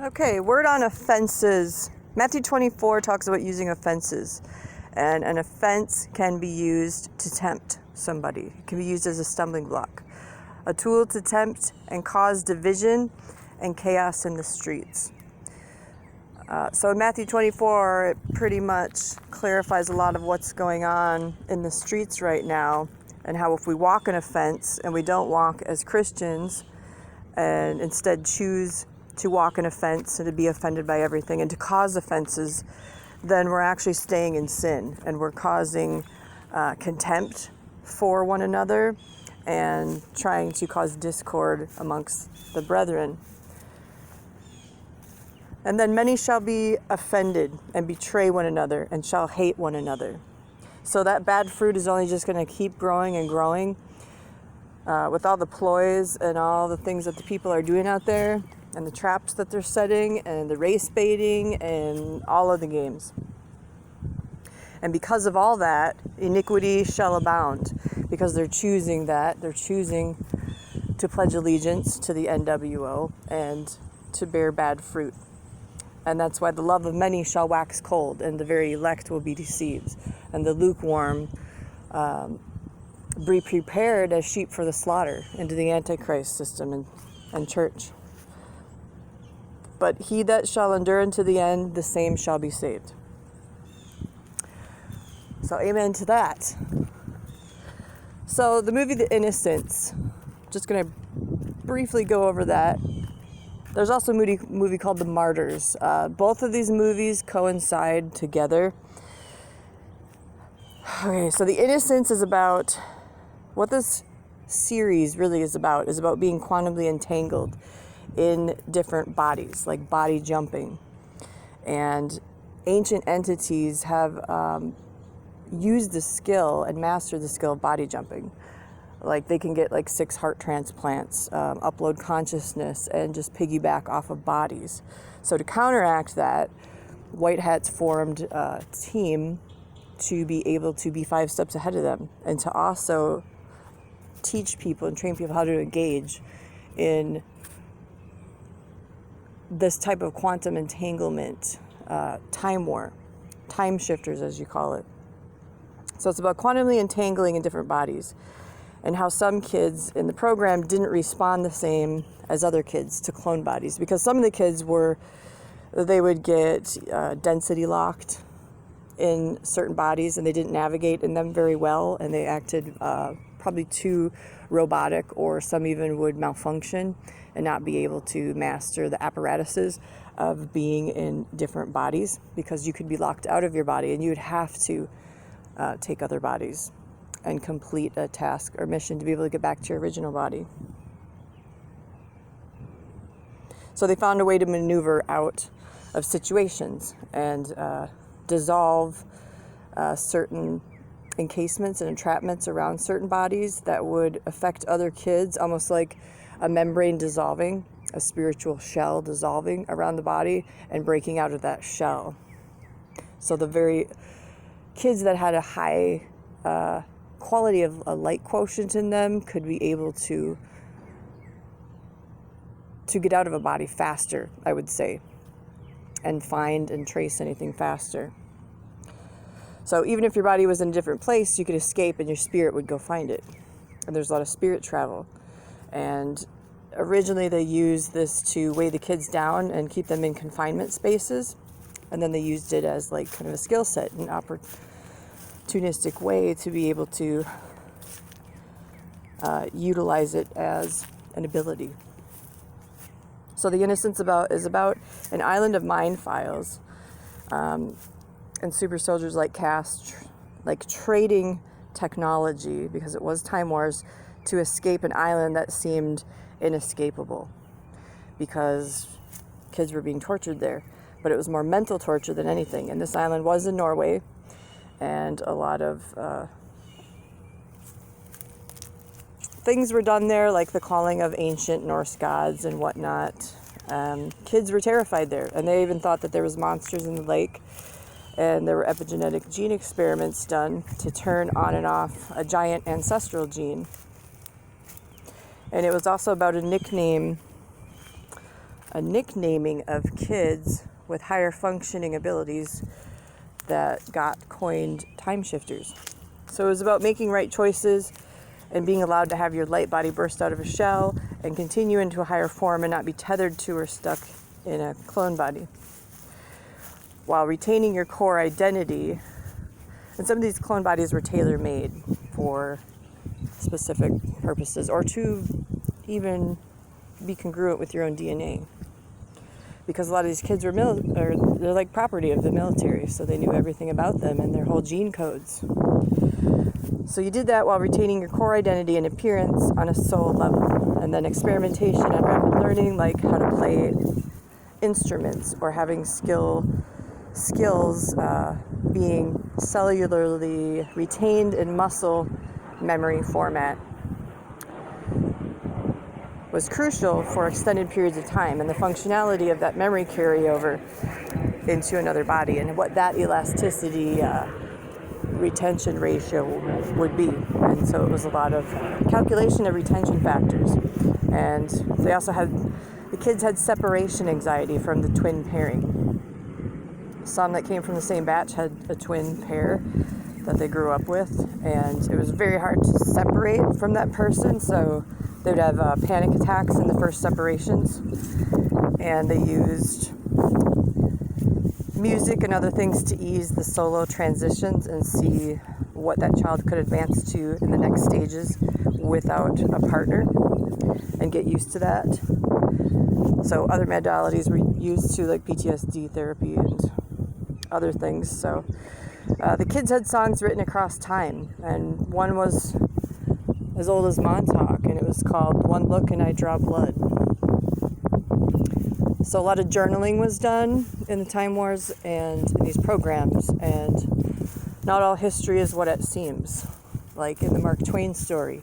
Okay, word on offenses. Matthew 24 talks about using offenses. And an offense can be used to tempt somebody. It can be used as a stumbling block. A tool to tempt and cause division and chaos in the streets. So in Matthew 24, it pretty much clarifies a lot of what's going on in the streets right now, and how if we walk an offense and we don't walk as Christians and instead choose to walk an offense and to be offended by everything and to cause offenses, then we're actually staying in sin and we're causing contempt for one another and trying to cause discord amongst the brethren. And then many shall be offended and betray one another and shall hate one another. So that bad fruit is only just going to keep growing and growing with all the ploys and all the things that the people are doing out there and the traps that they're setting and the race baiting and all of the games. And because of all that, iniquity shall abound, because they're choosing that. They're choosing to pledge allegiance to the NWO and to bear bad fruit. And that's why the love of many shall wax cold, and the very elect will be deceived. And the lukewarm be prepared as sheep for the slaughter into the Antichrist system and church. But he that shall endure unto the end, the same shall be saved. So amen to that. So the movie The Innocents, just going to briefly go over that. There's also a movie called The Martyrs. Both of these movies coincide together. Okay, so The Innocents is about, what this series really is about being quantumly entangled in different bodies, like body jumping. And ancient entities have used the skill and mastered the skill of body jumping. Like they can get like 6 heart transplants, upload consciousness, and just piggyback off of bodies. So to counteract that, white hats formed a team to be able to be 5 steps ahead of them, and to also teach people and train people how to engage in this type of quantum entanglement, time war, time shifters as you call it. So it's about quantumly entangling in different bodies, and how some kids in the program didn't respond the same as other kids to clone bodies, because some of the kids they would get density locked in certain bodies and they didn't navigate in them very well, and they acted probably too robotic, or some even would malfunction and not be able to master the apparatuses of being in different bodies, because you could be locked out of your body and you would have to take other bodies and complete a task or mission to be able to get back to your original body. So they found a way to maneuver out of situations and dissolve certain encasements and entrapments around certain bodies that would affect other kids, almost like a membrane dissolving, a spiritual shell dissolving around the body and breaking out of that shell. So the very kids that had a high quality of a light quotient in them could be able to get out of a body faster, I would say, and find and trace anything faster. So even if your body was in a different place, you could escape and your spirit would go find it. And there's a lot of spirit travel. And originally they used this to weigh the kids down and keep them in confinement spaces. And then they used it as like kind of a skill set, an opportunistic way to be able to utilize it as an ability. So The Innocents is about an island of mind files, and super soldiers like Cass, like trading technology, because it was Time Wars, to escape an island that seemed inescapable, because kids were being tortured there. But it was more mental torture than anything. And this island was in Norway, and a lot of things were done there, like the calling of ancient Norse gods and whatnot. Kids were terrified there, and they even thought that there was monsters in the lake. And there were epigenetic gene experiments done to turn on and off a giant ancestral gene. And it was also about a nickname a nicknaming of kids with higher functioning abilities that got coined time shifters. So it was about making right choices and being allowed to have your light body burst out of a shell and continue into a higher form and not be tethered to or stuck in a clone body, while retaining your core identity. And some of these clone bodies were tailor-made for specific purposes, or to even be congruent with your own DNA. Because a lot of these kids were they're like property of the military, so they knew everything about them and their whole gene codes. So you did that while retaining your core identity and appearance on a soul level, and then experimentation and rapid learning, like how to play instruments or having skills being cellularly retained in muscle memory format, was crucial for extended periods of time, and the functionality of that memory carryover into another body, and what that elasticity retention ratio would be. And so it was a lot of calculation of retention factors. And they also the kids had separation anxiety from the twin pairing. Some that came from the same batch had a twin pair that they grew up with, and it was very hard to separate from that person, so they would have panic attacks in the first separations, and they used music and other things to ease the solo transitions and see what that child could advance to in the next stages without a partner and get used to that. So other modalities were used to, like PTSD therapy and other things. So the kids had songs written across time, and one was as old as Montauk, and it was called One Look and I Draw Blood. So a lot of journaling was done in the Time Wars and in these programs, and not all history is what it seems. Like in the Mark Twain story,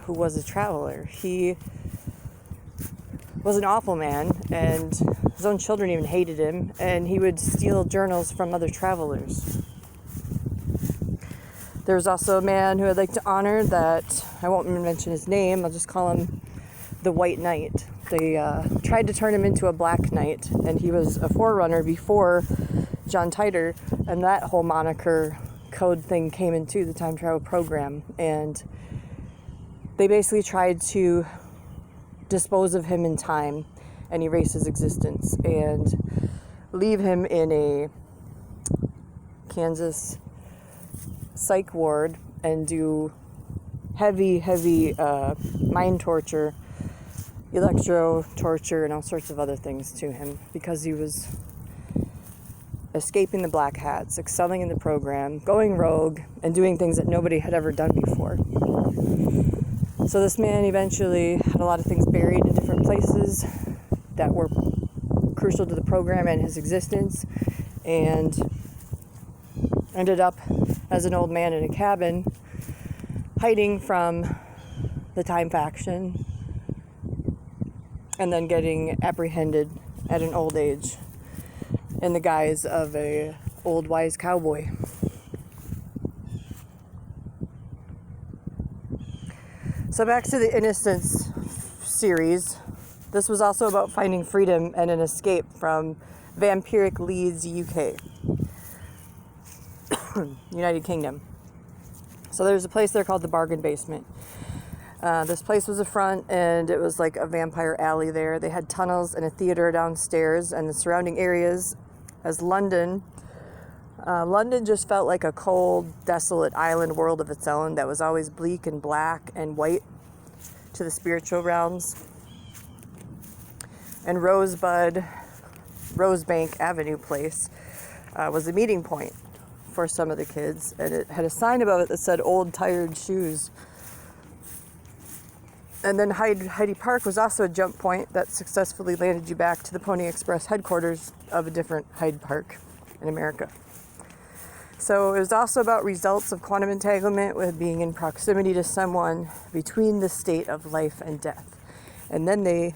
who was a traveler. He was an awful man, and his own children even hated him, and he would steal journals from other travelers. There's also a man who I'd like to honor that I won't mention his name, I'll just call him the White Knight. They tried to turn him into a Black Knight, and he was a forerunner before John Titor, and that whole moniker code thing came into the time travel program, and they basically tried to dispose of him in time and erase his existence and leave him in a Kansas psych ward and do heavy mind torture, electro torture, and all sorts of other things to him, because he was escaping the black hats, excelling in the program, going rogue, and doing things that nobody had ever done before. So this man eventually had a lot of things buried in different places that were crucial to the program and his existence, and ended up as an old man in a cabin, hiding from the Time faction, and then getting apprehended at an old age in the guise of a old wise cowboy. So back to the Innocence series. This was also about finding freedom and an escape from vampiric Leeds, UK, United Kingdom. So there's a place there called the Bargain Basement. This place was a front, and it was like a vampire alley there. They had tunnels and a theater downstairs, and the surrounding areas as London. London just felt like a cold, desolate island world of its own that was always bleak and black and white to the spiritual realms. And Rosebank Avenue place was a meeting point for some of the kids, and it had a sign above it that said "Old Tired Shoes." And then Heidi Park was also a jump point that successfully landed you back to the Pony Express headquarters of a different Hyde Park in America. So it was also about results of quantum entanglement with being in proximity to someone between the state of life and death. And then they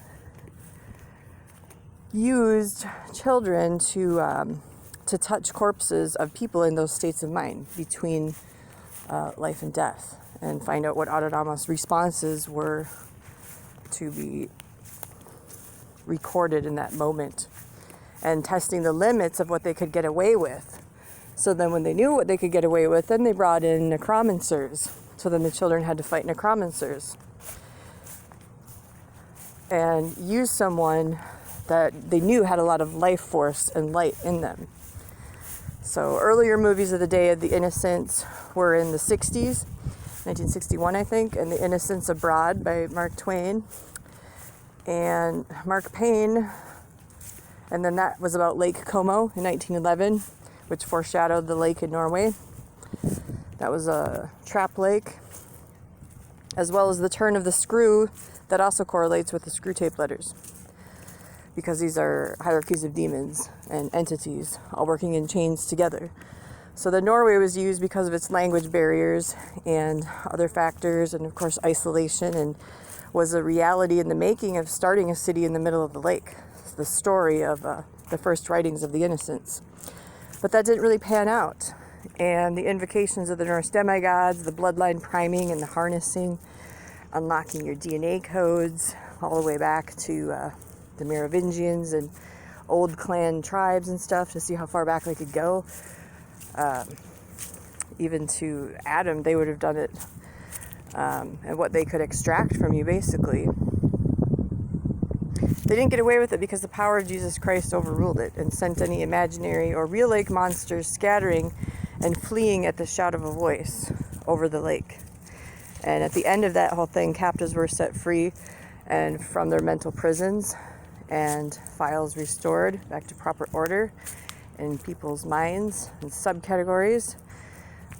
used children to touch corpses of people in those states of mind between life and death, and find out what autonomous responses were to be recorded in that moment and testing the limits of what they could get away with. So then when they knew what they could get away with, then they brought in necromancers. So then the children had to fight necromancers and use someone that they knew had a lot of life force and light in them. So earlier movies of the Day of the Innocents were in the 60s, 1961 I think, and The Innocents Abroad by Mark Twain and Mark Payne, and then that was about Lake Como in 1911, which foreshadowed the lake in Norway. That was a trap lake, as well as The Turn of the Screw, that also correlates with the Screw Tape Letters, because these are hierarchies of demons and entities all working in chains together. So the Norway was used because of its language barriers and other factors, and of course isolation, and was a reality in the making of starting a city in the middle of the lake. It's the story of the first writings of the Innocents. But that didn't really pan out. And the invocations of the Norse demigods, the bloodline priming and the harnessing, unlocking your DNA codes, all the way back to the Merovingians and old clan tribes and stuff to see how far back they could go. Even to Adam, they would have done it, and what they could extract from you, basically. They didn't get away with it because the power of Jesus Christ overruled it and sent any imaginary or real lake monsters scattering and fleeing at the shout of a voice over the lake. And at the end of that whole thing, captives were set free and from their mental prisons, and files restored back to proper order in people's minds and subcategories.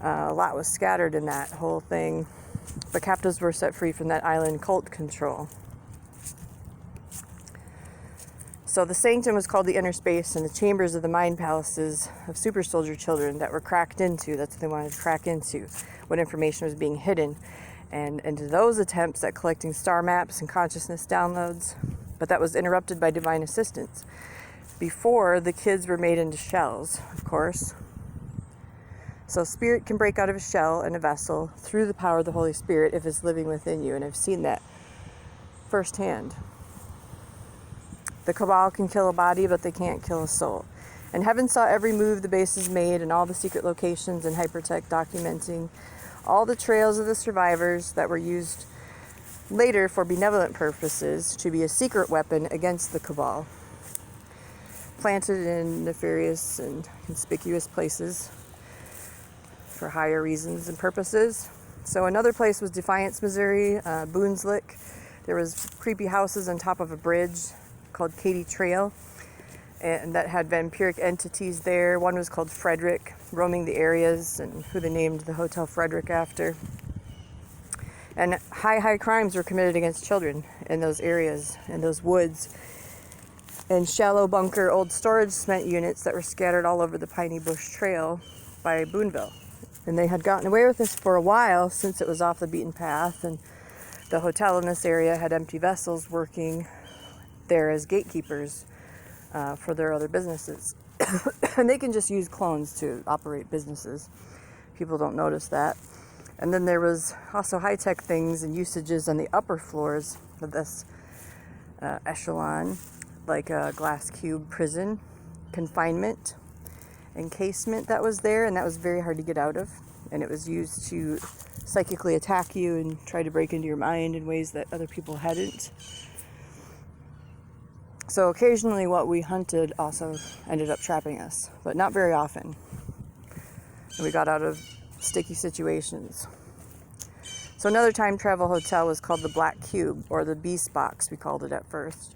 A lot was scattered in that whole thing, but captives were set free from that island cult control. So the sanctum was called the inner space, and the chambers of the mind palaces of super soldier children that were cracked into. That's what they wanted to crack into, what information was being hidden. And into those attempts at collecting star maps and consciousness downloads, but that was interrupted by divine assistance. Before, the kids were made into shells, of course. So spirit can break out of a shell and a vessel through the power of the Holy Spirit if it's living within you, and I've seen that firsthand. The Cabal can kill a body, but they can't kill a soul. And heaven saw every move the bases made and all the secret locations and hypertech documenting all the trails of the survivors that were used later for benevolent purposes to be a secret weapon against the Cabal, planted in nefarious and conspicuous places for higher reasons and purposes. So another place was Defiance, Missouri, Boonslick. There was creepy houses on top of a bridge called Katy Trail, and that had vampiric entities there. One was called Frederick, roaming the areas, and who they named the Hotel Frederick after. And high crimes were committed against children in those areas, in those woods, and shallow bunker old storage cement units that were scattered all over the Piney Bush Trail by Boonville. And they had gotten away with this for a while since it was off the beaten path, and the hotel in this area had empty vessels working there as gatekeepers for their other businesses. And they can just use clones to operate businesses. People don't notice that. And then there was also high-tech things and usages on the upper floors of this echelon, like a glass cube prison, confinement, encasement that was there, and that was very hard to get out of. And it was used to psychically attack you and try to break into your mind in ways that other people hadn't. So occasionally what we hunted also ended up trapping us, but not very often. And we got out of sticky situations. So another time travel hotel was called the Black Cube, or the Beast Box, we called it at first.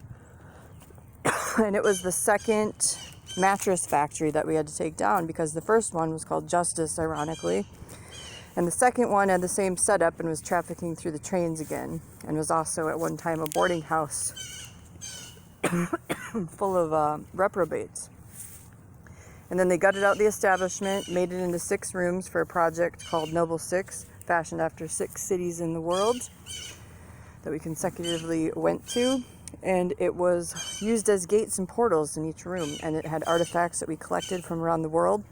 And it was the second mattress factory that we had to take down, because the first one was called Justice, ironically. And the second one had the same setup and was trafficking through the trains again, and was also at one time a boarding house full of reprobates. And then they gutted out the establishment, made it into 6 rooms for a project called Noble 6, fashioned after 6 cities in the world that we consecutively went to. And it was used as gates and portals in each room, and it had artifacts that we collected from around the world.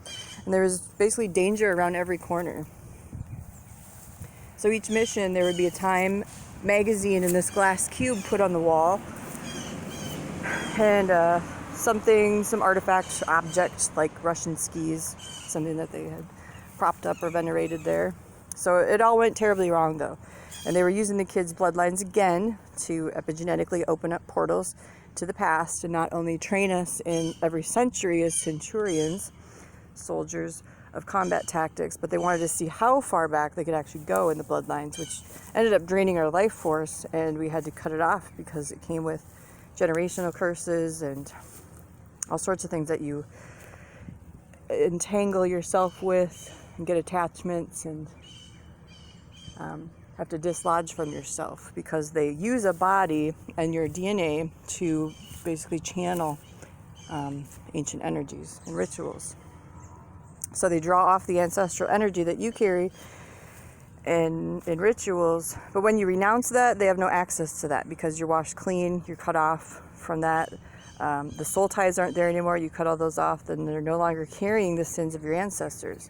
And there was basically danger around every corner. So each mission, there would be a Time magazine in this glass cube put on the wall and some artifact, object like Russian skis, something that they had propped up or venerated there. So it all went terribly wrong though. And they were using the kids' bloodlines again to epigenetically open up portals to the past and not only train us in every century as centurions, soldiers of combat tactics, but they wanted to see how far back they could actually go in the bloodlines, which ended up draining our life force, and we had to cut it off because it came with generational curses and all sorts of things that you entangle yourself with and get attachments and have to dislodge from yourself, because they use a body and your DNA to basically channel ancient energies and rituals. So they draw off the ancestral energy that you carry in rituals, but when you renounce that, they have no access to that because you're washed clean, you're cut off from that. The soul ties aren't there anymore, you cut all those off, then they're no longer carrying the sins of your ancestors.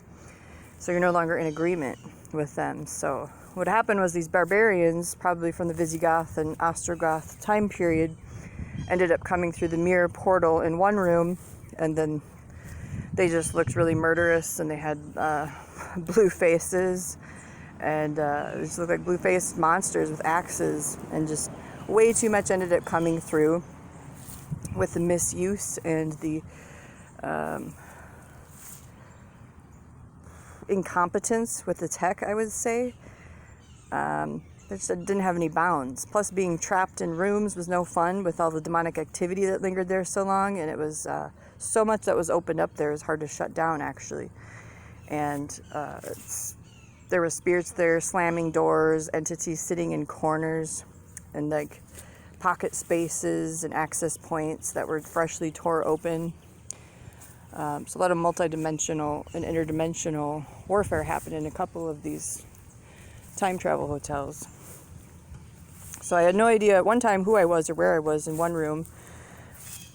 So you're no longer in agreement with them. So what happened was these barbarians, probably from the Visigoth and Ostrogoth time period, ended up coming through the mirror portal in one room, and then they just looked really murderous, and they had blue faces, and they just looked like blue-faced monsters with axes, and just way too much ended up coming through with the misuse and the incompetence with the tech, I would say. It just didn't have any bounds. Plus, being trapped in rooms was no fun with all the demonic activity that lingered there so long, and it was so much that was opened up there, it was hard to shut down, actually. And there were spirits there slamming doors, entities sitting in corners, and like pocket spaces and access points that were freshly tore open. So a lot of multi-dimensional and interdimensional warfare happened in a couple of these time travel hotels. So I had no idea at one time who I was or where I was in one room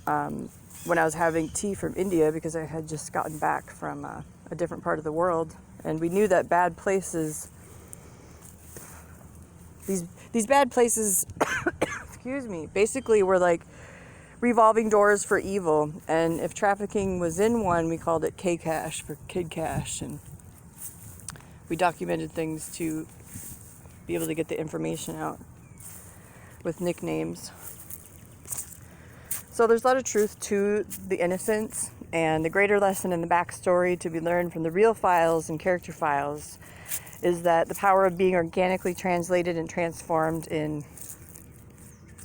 when I was having tea from India, because I had just gotten back from a different part of the world, and we knew that bad places, these bad places excuse me, basically were like revolving doors for evil, and if trafficking was in one, we called it K-Cash for Kid Cash, and we documented things to be able to get the information out with nicknames. So there's a lot of truth to the innocence, and the greater lesson in the backstory to be learned from the real files and character files is that the power of being organically translated and transformed in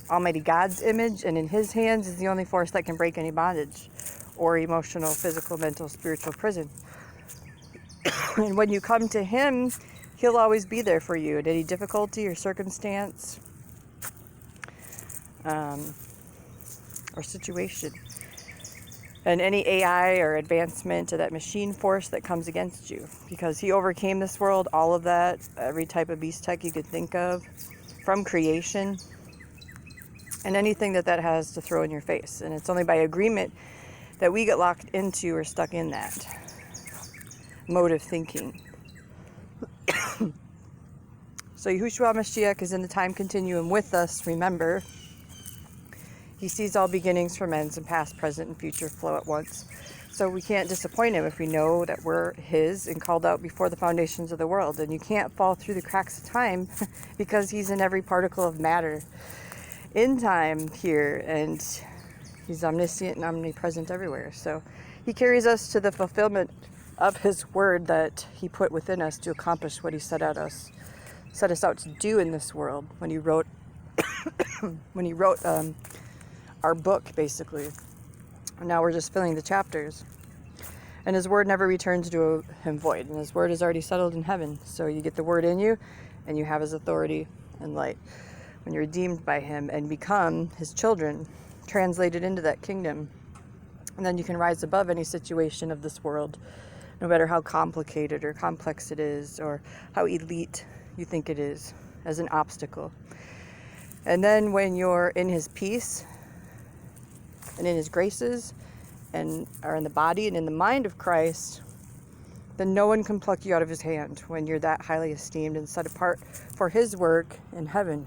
Almighty God's image and in His hands is the only force that can break any bondage or emotional, physical, mental, spiritual prison. And when you come to Him, He'll always be there for you at any difficulty or circumstance or situation. And any AI or advancement of that machine force that comes against you, because He overcame this world, all of that, every type of beast tech you could think of from creation, and anything that has to throw in your face. And it's only by agreement that we get locked into or stuck in that mode of thinking. So Yahushua Mashiach is in the time continuum with us, remember. He sees all beginnings from ends, and past, present, and future flow at once. So we can't disappoint Him if we know that we're His and called out before the foundations of the world. And you can't fall through the cracks of time because He's in every particle of matter in time here, and He's omniscient and omnipresent everywhere. So He carries us to the fulfillment of His word that He put within us to accomplish what He set us out to do in this world when He wrote our book, basically. And now we're just filling the chapters. And His word never returns to Him void, and His word is already settled in heaven. So you get the word in you, and you have His authority and light when you're redeemed by Him and become His children, translated into that kingdom. And then you can rise above any situation of this world, no matter how complicated or complex it is, or how elite you think it is, as an obstacle. And then when you're in His peace and in His graces and are in the body and in the mind of Christ, then no one can pluck you out of His hand when you're that highly esteemed and set apart for His work in heaven.